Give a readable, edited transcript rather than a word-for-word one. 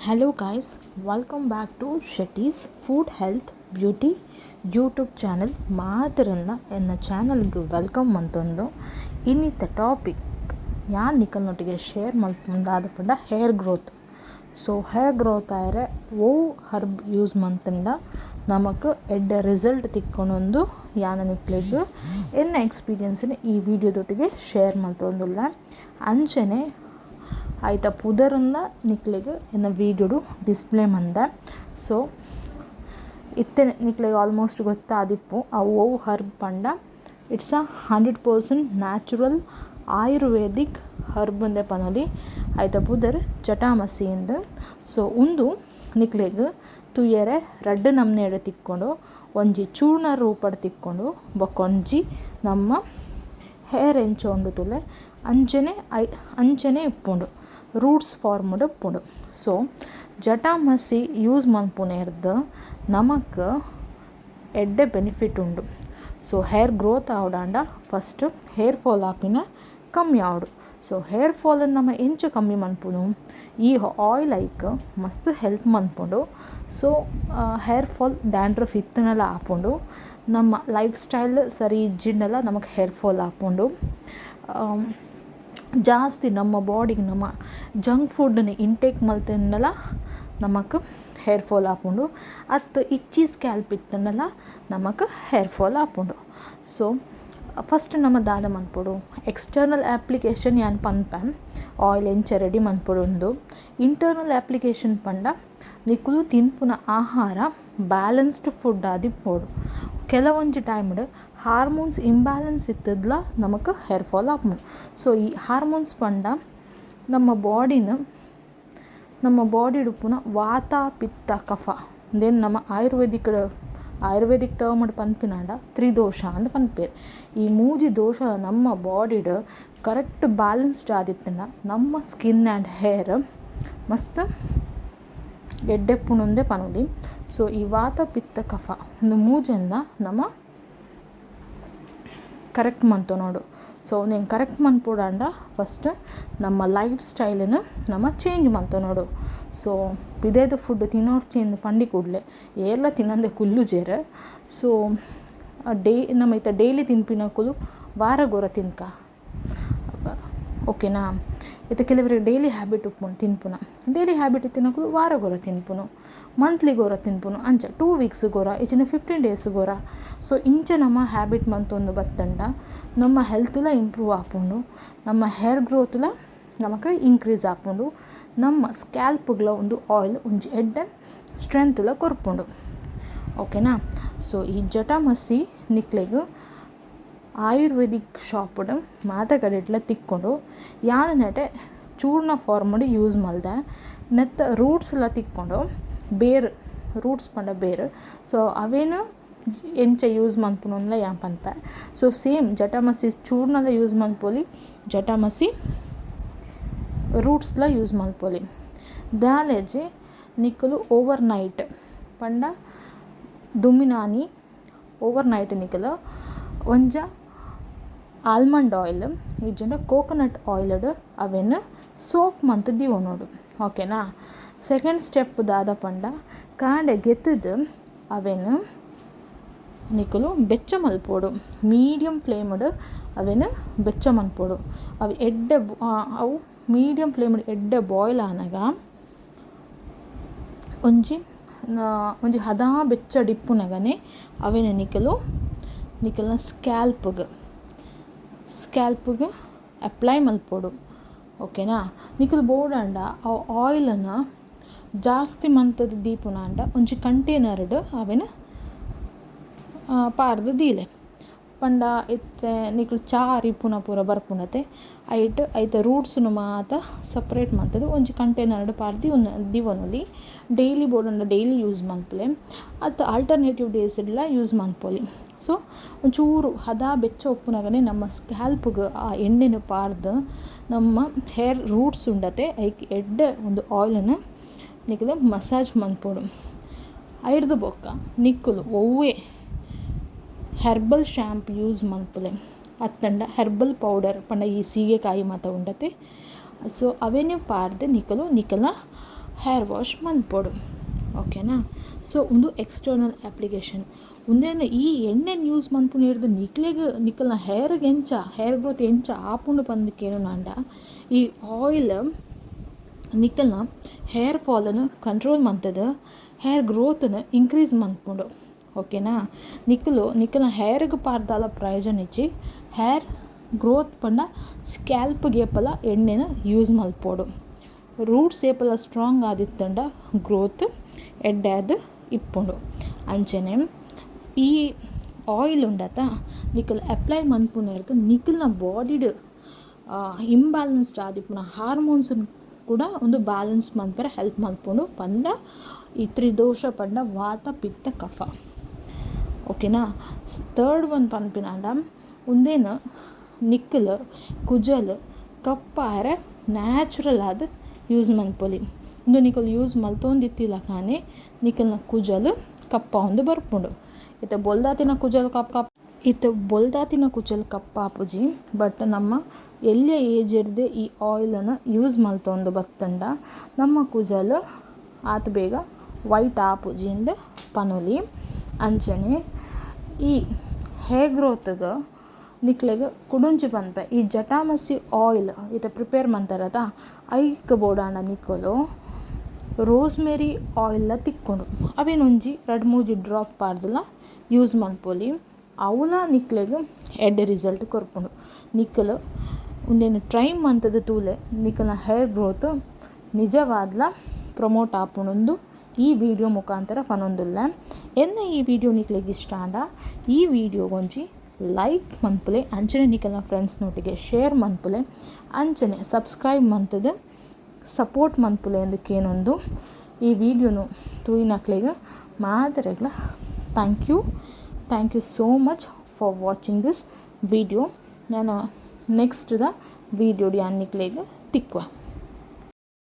Hello guys, welcome back to Shetty's Food Health Beauty YouTube channel. ಮಾತ್ರನ್ನ ಎನ್ನ ಚಾನಲ್ಗೆ welcome ಅಂತಂದು ಇನ್ನಿತ್ತ ಟಾಪಿಕ್ ಯಾನ್ ನಿಕಲ್ನೊಟ್ಟಿಗೆ ಶೇರ್ ಮಲ್ಪುಂದಾದ ಪಂಡ hair growth. So hair growth ಆದರೆ ಹರ್ಬ್ ಯೂಸ್ ಮಂತಂಡ ನಮಕ್ ಎಡ್ಡೆ ರಿಸಲ್ಟ್ ತಿಕ್ಕೊಂಡೊಂದು ಯಾನ ನಿಕ್ಲಿದ್ದು ಎನ್ನ ಎಕ್ಸ್ಪೀರಿಯನ್ಸ್ನ ಈ ವಿಡಿಯೋದೊಟ್ಟಿಗೆ ಶೇರ್ ಮಲ್ತೊಂದುಲ್ಲ. ಅಂಚನೆ ಆಯ್ತಾ ಪುದರನ್ನ ನಿಕ್ಲಿಗೆ ಇನ್ನು ವೀಡಿಯೋಡು ಡಿಸ್ಪ್ಲೇ ಮಂದೆ. ಸೊ ಇತ್ತೆ ನಿಕ್ಲಿಗೆ ಆಲ್ಮೋಸ್ಟ್ ಗೊತ್ತಾದಿಪ್ಪು ಅವು ಹರ್ಬ್ ಪಂಡ ಇಟ್ಸ್ 100% ನ್ಯಾಚುರಲ್ ಆಯುರ್ವೇದಿಕ್ ಹರ್ಬ್ ಅಂದೆ ಪನೊಲಿ ಆಯ್ತಾ ಪುದರ್ ಜಟಾಮಸಿಯಿಂದ. ಸೊ ಒಂದು ನಿಕ್ಲಿಗೆ ತುಯ್ಯರೆ ರಡ್ಡು ನಮ್ನೆಡೆ ತಿಕ್ಕೊಂಡು ಒಂಜಿ ಚೂರ್ಣ ರೂಪಡ್ ತಿಕ್ಕೊಂಡು ಬೊಕೊಂಜಿ ನಮ್ಮ ಹೇರ್ ಎಂಚೊಂಡು ತುಲೆ ಅಂಚನೆ ಇಪ್ಪುಂಡು ರೂಟ್ಸ್ ಫಾರ್ಮ್ಡ್ ಇಪ್ಪುಂಡು. ಸೊ ಜಟಾಮಸಿ ಯೂಸ್ ಮಲ್ಪುನೇರ್ದು ನಮಕ್ ಎಡ್ಡೆ ಬೆನಿಫಿಟ್ ಉಂಡು. ಸೊ ಹೇರ್ ಗ್ರೋತ್ ಆವಡಾಂಡ ಫಸ್ಟ್ ಹೇರ್ ಫಾಲ್ ಆಪಿನ ಕಮ್ಮಿ ಆವಡು. ಸೊ ಹೇರ್ ಫಾಲನ್ನು ನಮ್ಮ ಎಂಚ ಕಮ್ಮಿ ಮನ್ಪುನು ಈ ಆಯಿಲ್ ಐಕ್ ಮಸ್ತ್ ಹೆಲ್ಪ್ ಮನ್ಪುಂಡು. ಸೊ ಹೇರ್ ಫಾಲ್ ಡ್ಯಾಂಡ್ರಫ್ ಇತ್ತನೆಲ್ಲ ಆಪುಂಡು. ನಮ್ಮ ಲೈಫ್ ಸ್ಟೈಲ್ ಸರಿ ಇಜ್ಜಿಂಡೆಲ್ಲ ನಮಗೆ ಹೇರ್ ಫಾಲ್ ಆಪುಂಡು. ಜಾಸ್ತಿ ನಮ್ಮ ಬಾಡಿಗೆ ನಮ್ಮ ಜಂಕ್ ಫುಡ್ನ ಇಂಟೇಕ್ ಮಲ್ತಿಂದೆಲ್ಲ ನಮಕ್ ಹೇರ್ ಫಾಲ್ ಆಪುಂಡು. ಅತ್ತು ಇಚ್ಚಿ ಸ್ಕ್ಯಾಲ್ಪ್ ಇತ್ತಂದೆಲ್ಲ ನಮಕ್ ಹೇರ್ ಫಾಲ್ ಆಪುಂಡು. ಸೊ ಫಸ್ಟ್ ನಮ್ಮ ದಾದ ಮನ್ಪೊಡು ಎಕ್ಸ್ಟರ್ನಲ್ ಆ್ಯಪ್ಲಿಕೇಶನ್ ಯಾನ್ ಪನ್ಪನ್ ಆಯಿಲ್ ಎಂಚ ರೆಡಿ ಮನ್ಪೊಡು. ಒಂದು ಇಂಟರ್ನಲ್ ಆ್ಯಪ್ಲಿಕೇಶನ್ ಪಂಡ ನಿಕುಲು ತಿನ್ಪುನ ಆಹಾರ ಬ್ಯಾಲೆನ್ಸ್ಡ್ ಫುಡ್ ಆದಿಪ್ಪೋಡು. ಕೆಲವೊಂದು ಟೈಮ್ಡ್ ಹಾರ್ಮೋನ್ಸ್ ಇಂಬ್ಯಾಲೆನ್ಸ್ ಇತ್ತದ್ಲ ನಮಕ್ ಹೇರ್ ಫಾಲ್ ಆಪುಂಡು. ಸೊ ಈ ಹಾರ್ಮೋನ್ಸ್ ಪಂಡ ನಮ್ಮ ಬಾಡಿ ಉಡುಪುನ ವಾತ ಪಿತ್ತ ಕಫ ದೆನ್ ನಮ್ಮ ಆಯುರ್ವೇದಿಕ್ ಟರ್ಮ್ ಪನ್ಪಿನಾಂಡ ತ್ರಿದೋಷ ಅಂತ ಪನ್ಪೇರು. ಈ ಮೂಜಿ ದೋಷ ನಮ್ಮ ಬಾಡಿಡ್ ಕರೆಕ್ಟ್ ಬ್ಯಾಲೆನ್ಸ್ಡ್ ಆದಿತ್ತಂಡ ನಮ್ಮ ಸ್ಕಿನ್ ಆ್ಯಂಡ್ ಹೇರ್ ಮಸ್ತ್ ಎಡ್ಡೆಪ್ಪುನೊಂದೇ ಪನೊಲಿ. ಸೊ ಈ ವಾತ ಪಿತ್ತ ಕಫ ಒಂದು ಮೂಜೆಂದ ನಮ್ಮ ಕರೆಕ್ಟ್ ಮಂತು ನೋಡು. ಸೊ ನೀನು ಕರೆಕ್ಟ್ ಮನ್ಪುಡಾಂಡ ಫಸ್ಟ್ ನಮ್ಮ ಲೈಫ್ ಸ್ಟೈಲನ್ನು ನಮ್ಮ ಚೇಂಜ್ ಮಂತು ನೋಡು. ಸೊ ಬಿದೇದು ಫುಡ್ ತಿನ್ನೋರ್ಚೇಂದು ಪಂಡಿ ಕೂಡಲೇ ಎಲ್ಲ ತಿನ್ನಂದೆ ಕುಲ್ಲು ಜೇರೆ. ಸೊ ನಮ್ಮ ಇತ್ತ ಡೈಲಿ ತಿನ್ಪಿನ ಕುಲು ವಾರ ಗೊರ ತಿನ್ಕ ಓಕೆನಾ. ಇತ್ತ ಕೆಲವರಿಗೆ ಡೈಲಿ ಹ್ಯಾಬಿಟ್ ಉಪ್ಪುನು ತಿನ್ಪುನ ಡೈಲಿ ಹ್ಯಾಬಿಟ್ ತಿನ್ನೋಕು ವಾರ ಗೊರ ತಿನ್ಪುನು ಮಂತ್ಲಿ ಗೊರ ತಿನ್ಪುನು ಅಂಚ 2 ವೀಕ್ಸ್ ಗೊರ ಇಚ್ಚಿನ 15 ಡೇಸ್ ಗೊರ. ಸೊ ಇಂಚ ನಮ್ಮ ಹ್ಯಾಬಿಟ್ ಮಂತೊಂದು ಬತ್ತಂಡ ನಮ್ಮ ಹೆಲ್ತ್ಲ ಇಂಪ್ರೂವ್ ಆಪುಂಡು. ನಮ್ಮ ಹೇರ್ ಗ್ರೋತ್ಲ ನಮಕ್ ಇನ್ಕ್ರೀಸ್ ಆಪುಂಡು. ನಮ್ಮ ಸ್ಕ್ಯಾಲ್ಪ್ಗಳ ಒಂದು ಆಯಿಲ್ ಒಂಜಿ ಎಡ್ಡೆ ಸ್ಟ್ರೆಂತ್ಲ ಕೊರ್ಪುಂಡು ಓಕೆನಾ. ಸೊ ಈ ಜಟಾಮಸಿ ನಿಕ್ಲೆಗ್ ಆಯುರ್ವೇದಿಕ್ ಶಾಪ್ಡ್ ಮಾತಗಡೆಟ್ಲ ತಿಕ್ಕೊಂಡು ಯಾನ ನೆಟೆ ಚೂರ್ಣ ಫಾರ್ಮಡ್ ಯೂಸ್ ಮಲ್ದೆ ನೆತ್ತ ರೂಟ್ಸ್ಲ ತಿಕ್ಕೊಂಡು ರೂಟ್ಸ್ ಪಂಡ ಬೇರು. ಸೊ ಅವೇನು ಎಂಚ ಯೂಸ್ ಮನ್ಪುನೊಂದ್ಲ ಯಾನ್ ಪನ್ಪೆ. ಸೊ ಸೇಮ್ ಜಟಾಮಸಿ ಚೂರ್ಣಲ ಯೂಸ್ ಮನ್ಪೊಲಿ ಜಟಾಮಸಿ ರೂಟ್ಸ್ಲ ಯೂಸ್ ಮಲ್ಪೊಲಿ. ದಾಲೆಜಿ ನಿಕ್ಕಲು ಓವರ್ ನೈಟ್ ಪಂಡ ದುಮಿನಾನಿ ಓವರ್ ನೈಟ್ ನಿಕ್ಕಲು ಒಂಜ ಆಲ್ಮಂಡ್ ಆಯಿಲ್ ಇಜ್ಜಂಡ ಕೋಕೋನಟ್ ಆಯಿಲ್ಡ್ ಅವೇನು ಸೋಪ್ ಮಂತ್ ದಿವನೋಡು ಓಕೆನಾ. ಸೆಕೆಂಡ್ ಸ್ಟೆಪ್ ದಾದ ಪಂಡ ಕಾಂಡೆ ಗೆತ್ತದು ಅವೇನು ನಿಕ್ಕಲು ಬೆಚ್ಚ ಮಲ್ಪೋಡು. ಮೀಡಿಯಮ್ ಫ್ಲೇಮ್ಡ್ ಅವೇನು ಬೆಚ್ಚ ಮಲ್ಪೋಡು. ಅವು ಮೀಡಿಯಮ್ ಫ್ಲೇಮ್ಡ್ ಎಡ್ಡೆ ಬಾಯ್ಲ್ ಆನಾಗ ಒಂಜಿ ಹದಾ ಬೆಚ್ಚ ಡಿಪ್ಪುನಗನೆ ಅವೇನು ನಿಕ್ಕಲ್ನ ಸ್ಕ್ಯಾಲ್ಪ್ಗೆ ಅಪ್ಲೈ ಮಲ್ಪೋಡು ಓಕೆನಾ. ನಿಕ್ಕಲು ಬೋಡಾಂಡ ಆ ಆಯಿಲನ್ನು ಜಾಸ್ತಿ ಮಂತದ ದೀಪುನಾಂಡ ಒಂಜಿ ಕಂಟೈನರ್ಡ್ ಅವೇನು ಪಾರ್ದು ದೀಲೆ ಪಂಡ ಇತ್ತೆ ನಿಕ್ಕಲು ಚಾರಿ ಪೂರ ಬರ್ಪುನತೆ ಐತ ರೂಟ್ಸ್ನು ಮಾತ ಸಪ್ರೇಟ್ ಮಾಡ್ತದೆ ಒಂಜಿ ಕಂಟೈನರ್ಡ್ ಪಾರ್ದು ದಿವನೊಲಿ. ಡೈಲಿ ಬೋಡಂಡ ಡೈಲಿ ಯೂಸ್ ಮನ್ಪುಲೆ ಅದು ಆಲ್ಟರ್ನೇಟಿವ್ ಡೇಸ್ಡ್ಲ ಯೂಸ್ ಮನ್ಪೊಲಿ. ಸೊ ಒಂಚೂರು ಹದಾ ಬೆಚ್ಚ ಉಪ್ಪುನಾಗನೆ ನಮ್ಮ ಸ್ಕ್ಯಾಲ್ಪ್ಗೆ ಆ ಎಣ್ಣೆನ ಪಾರ್ದು ನಮ್ಮ ಹೇರ್ ರೂಟ್ಸ್ ಉಂಡತೆ ಐಕ್ ಎಡ್ಡೆ ಒಂದು ಆಯಿಲನ್ನು ನಿಕ್ಕಲು ಮಸಾಜ್ ಮನ್ಪೋಡು. ಐಡ್ದು ಬೊಕ್ಕ ನಿಕ್ಕಲು ಒವ್ವೇ ಹೆರ್ಬಲ್ ಶ್ಯಾಂಪ್ ಯೂಸ್ ಮನ್ಪುಲೆ ಅತ್ತಂಡ ಹೆರ್ಬಲ್ ಪೌಡರ್ ಪಂಡ ಈ ಸೀಗೆಕಾಯಿ ಮಾತ ಉಂಡತೆ. ಸೊ ಅವೇನೇ ಪಾರ್ದೆ ನಿಕ್ಕಲ ಹೇರ್ ವಾಶ್ ಮನ್ಪೊಡು ಓಕೆನಾ. ಸೊ ಒಂದು ಎಕ್ಸ್ಟರ್ನಲ್ ಅಪ್ಲಿಕೇಶನ್ ಒಂದೇನು ಈ ಎಣ್ಣೆನ ಯೂಸ್ ಮನ್ಪುನಿರ್ದು ನಿಕ್ಕಲ್ನ ಹೇರ್ಗೆ ಹೇರ್ ಗ್ರೋತ್ ಆಪುಂಡು ಪಂದಕ್ಕೇನು ನಾಂಡ ಈ ಆಯಿಲ್ ನಿಕ್ಕಲ್ನ ಹೇರ್ ಫಾಲನ್ನು ಕಂಟ್ರೋಲ್ ಮಂತದ, ಹೇರ್ ಗ್ರೋತನ್ನು ಇನ್ಕ್ರೀಸ್ ಮನ್ಪುಂಡು ಓಕೆನಾ. ನಿಕ್ಕಲ್ನ ಹೇರ್ಗೆ ಪಾರ್ದಾಲ ಪ್ರಯೋಜನ ಇಚ್ಚಿ ಹೇರ್ ಗ್ರೋತ್ ಪಂಡ ಸ್ಕ್ಯಾಲ್ಪ್ಗೆ ಏಪಲ ಎಣ್ಣೆನ ಯೂಸ್ ಮಲ್ಪೋಡು. ರೂಟ್ಸ್ ಏಪಲ ಸ್ಟ್ರಾಂಗ್ ಆದಿತ್ತಂಡ ಗ್ರೋತ್ ಎಡ್ಡಾದ ಇಪ್ಪುಂಡು. ಅಂಚನೆ ಈ ಆಯಿಲ್ ಉಂಡತ ನಿಕ್ಕಲ್ ಅಪ್ಲೈ ಮನ್ಪುನೇರ್ದು ನಿಕ್ಕಲ್ನ ಬಾಡಿಡ್ ಇಂಬ್ಯಾಲೆನ್ಸ್ಡ್ ಆದಿಪ್ಪುನ ಹಾರ್ಮೋನ್ಸ್ ಕೂಡ ಒಂದು ಬ್ಯಾಲೆನ್ಸ್ ಮನ್ಪರೆ ಹೆಲ್ಪ್ ಮಲ್ಪುಂಡು ಪಂಡ ಈ ತ್ರಿದೋಷ ಪಂಡ ವಾತ ಪಿತ್ತ ಕಫ ಓಕೆನಾ. ಥರ್ಡ್ ಒನ್ ಪನ್ಪಿನಾಂಡ ಒಂದೇನು ನಿಕ್ಕಲ್ ಕುಜಲ್ ಕಪ್ಪಾರೆ ನ್ಯಾಚುರಲ್ ಆದ ಯೂಸ್ ಮನ್ಪೊಲಿ. ಇಂದು ನಿಕ್ಕಲ್ ಯೂಸ್ ಮಲ್ತೊಂದಿತ್ತಿಲ್ಲ ಕಾನೆ ನಿಕ್ಕಲ್ನ ಕುಜಲ್ ಕಪ್ಪ ಒಂದು ಬರ್ಪುಂಡು. ಇತ್ತೆ ಬೊಲ್ದಾತಿನ ಕುಜಲ್ ಕಪ್ಪ ಆಪುಜಿ. ಬಟ್ ನಮ್ಮ ಎಲ್ಲಿಯ ಏಜ್ ಇರದೆ ಈ ಆಯಿಲನ್ನು ಯೂಸ್ ಮಲ್ತೊಂದು ಬತ್ತಂಡ ನಮ್ಮ ಕುಜಲ್ ಆತ ಬೇಗ ವೈಟ್ ಆಪುಜಿಂದ ಪನೊಲಿ. ಅಂಚನೆ ಈ ಹೇರ್ ಗ್ರೋತ್ಗೆ ನಿಕ್ಲೆಗೆ ಕುಡೊಂಚಿ ಪನ್ಪೆ ಈ ಜಟಾಮಸಿ ಆಯಿಲ್ ಇತ್ತೆ ಪ್ರಿಪೇರ್ ಮಂತಾರದ ಐಕ್ ಬೋಡಾಂಡ ನಿಕ್ಕಲು ರೋಸ್ಮೆರಿ ಆಯಿಲ್ ತಿಕ್ಕೊಂಡು ಅವೇನೊಂಜಿ 2-3 ಡ್ರಾಪ್ ಪಾರ್ದಲ ಯೂಸ್ ಮನ್ಪೊಲಿ. ಅವಲ ನಿಕ್ಲೆಗೆ ಎಡ್ಡೆ ರಿಸಲ್ಟ್ ಕೊರ್ಪುಂಡು. ನಿಕ್ಕಲು ಒಂದೇನು ಟ್ರೈ ಮಂತದ ತೂಲೆ ನಿಕ್ಕಲ್ನ ಹೇರ್ ಗ್ರೋತ್ ನಿಜವಾದ್ಲ ಪ್ರಮೋಟ್ ಆಪುಣೊಂದು ಈ ವಿಡಿಯೋ ಮುಖಾಂತರ ಪನೊಂದುಲ್ಲ. ಈ ವಿಡಿಯೋ ನಿಕ್ಲೆಗೆ ಇಷ್ಟ ಆಂಡ ಈ ವಿಡಿಯೋಗೊಂಜಿ ಲೈಕ್ ಮನ್ಪುಲೆ, ಅಂಚನೆ ನಿಕ್ಕಲ್ನ ಫ್ರೆಂಡ್ಸ್ನೊಟ್ಟಿಗೆ ಶೇರ್ ಮನ್ಪುಲೆ, ಅಂಚನೆ ಸಬ್ಸ್ಕ್ರೈಬ್ ಮಂತದ ಸಪೋರ್ಟ್ ಮನ್ಪುಲೆ ಅಂದಕ್ಕೇನೊಂದು ಈ ವಿಡಿಯೋನು ತೂಯಿನಕ್ಲೆಗೆ ಮಾದರೆಗ್ಲ thank you so much for watching this video. ನಾನು ನೆಕ್ಸ್ಟ್ ದ ವಿಡಿಯೋ ಯಾನ್ ನಿಕ್ಲೆಗೆ ತಿಕ್ಕುವ.